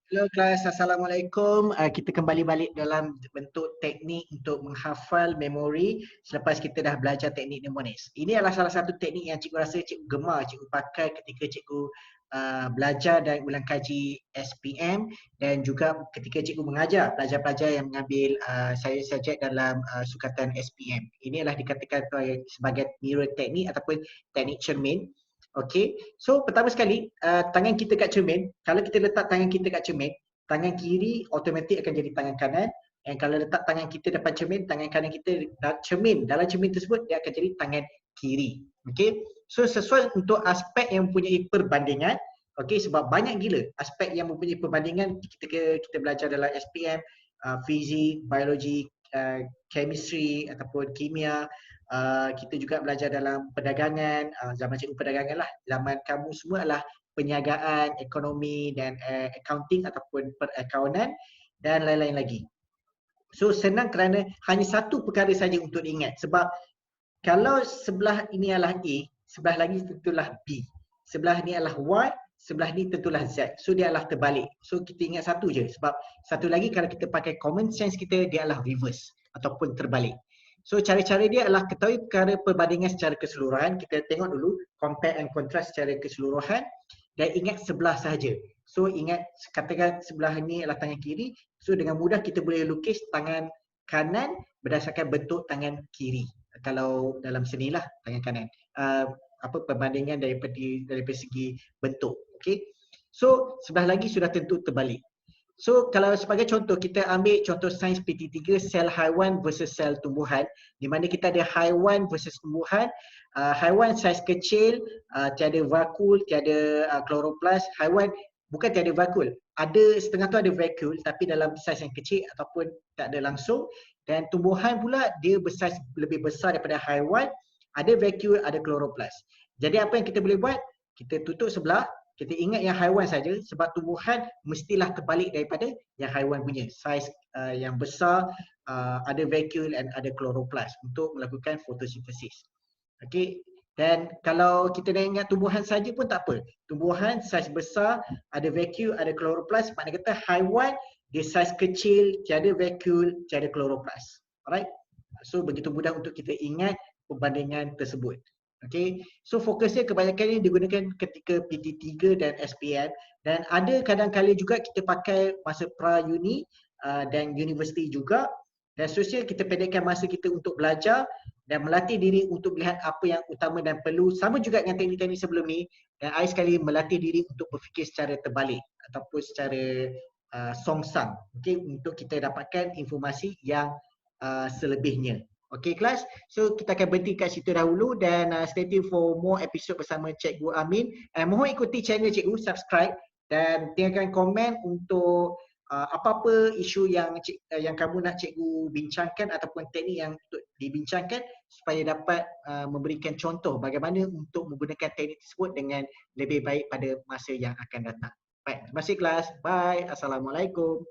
Hello kelas, Assalamualaikum. Kita kembali balik dalam bentuk teknik untuk menghafal memori selepas kita dah belajar teknik mnemonis. Ini adalah salah satu teknik yang cikgu rasa cikgu gemar cikgu pakai ketika cikgu belajar dan ulang kaji SPM dan juga ketika cikgu mengajar pelajar-pelajar yang mengambil sains subjek dalam sukatan SPM. Ini adalah dikatakan sebagai mirror teknik ataupun teknik cermin. Okey, so pertama sekali tangan kita kat cermin, kalau kita letak tangan kita kat cermin, tangan kiri automatik akan jadi tangan kanan, dan kalau letak tangan kita depan cermin, tangan kanan kita cermin, dalam cermin tersebut dia akan jadi tangan kiri. Okey, so sesuai untuk aspek yang mempunyai perbandingan, okey, sebab banyak gila aspek yang mempunyai perbandingan ketika kita belajar dalam SPM, fizik, biologi, chemistry ataupun kimia. Kita juga belajar dalam perdagangan, zaman cikgu perdagangan lah. Zaman kamu semua adalah perniagaan, ekonomi dan accounting ataupun perakaunan dan lain-lain lagi. So senang kerana hanya satu perkara saja untuk diingat. Sebab kalau sebelah ini adalah A, sebelah lagi tentulah B. Sebelah ni adalah Y, sebelah ni tentulah Z. So dia adalah terbalik. So kita ingat satu je. Sebab satu lagi kalau kita pakai common sense kita, dia adalah reverse ataupun terbalik. So cara-cara dia adalah ketahui perkara perbandingan secara keseluruhan. Kita tengok dulu compare and contrast secara keseluruhan dan ingat sebelah sahaja. So ingat katakan sebelah ni adalah tangan kiri. So dengan mudah kita boleh lukis tangan kanan berdasarkan bentuk tangan kiri. Kalau dalam seni lah tangan kanan. Perbandingan daripada segi bentuk. Okay. So sebelah lagi sudah tentu terbalik. So kalau sebagai contoh, kita ambil contoh sains PT3 sel haiwan versus sel tumbuhan, di mana kita ada haiwan versus tumbuhan. Haiwan saiz kecil, tiada vakul, tiada kloroplas. Haiwan bukan tiada vakul, ada setengah tu ada vakul tapi dalam saiz yang kecil ataupun tak ada langsung. Dan tumbuhan pula dia bersaiz lebih besar daripada haiwan, ada vakul, ada kloroplas. Jadi apa yang kita boleh buat? Kita tutup sebelah, kita ingat yang haiwan saja sebab tumbuhan mestilah terbalik daripada yang haiwan punya. Saiz yang besar, ada vakul dan ada kloroplas untuk melakukan fotosintesis. Okey. Dan kalau kita dah ingat tumbuhan saja pun tak apa. Tumbuhan saiz besar, ada vakul, ada kloroplas, maknanya kata haiwan dia saiz kecil, tiada vakul, tiada kloroplas. Alright. So begitu mudah untuk kita ingat perbandingan tersebut. Okay, so fokusnya kebanyakan ini digunakan ketika PT3 dan SPM dan ada kadang-kala juga kita pakai masa pra-uni dan universiti juga, dan seterusnya kita pendekkan masa kita untuk belajar dan melatih diri untuk melihat apa yang utama dan perlu, sama juga dengan teknik-teknik sebelum ni, dan I sekali melatih diri untuk berfikir secara terbalik ataupun secara songsang, okay, untuk kita dapatkan informasi yang selebihnya. Okay kelas, so kita akan berhenti kat situ dahulu dan stay tune for more episode bersama Cikgu Amin. Mohon ikuti channel Cikgu, subscribe dan tinggalkan komen untuk apa-apa isu yang kamu nak Cikgu bincangkan ataupun teknik yang untuk dibincangkan supaya dapat memberikan contoh bagaimana untuk menggunakan teknik tersebut dengan lebih baik pada masa yang akan datang. Baik, terima kasih kelas. Bye. Assalamualaikum.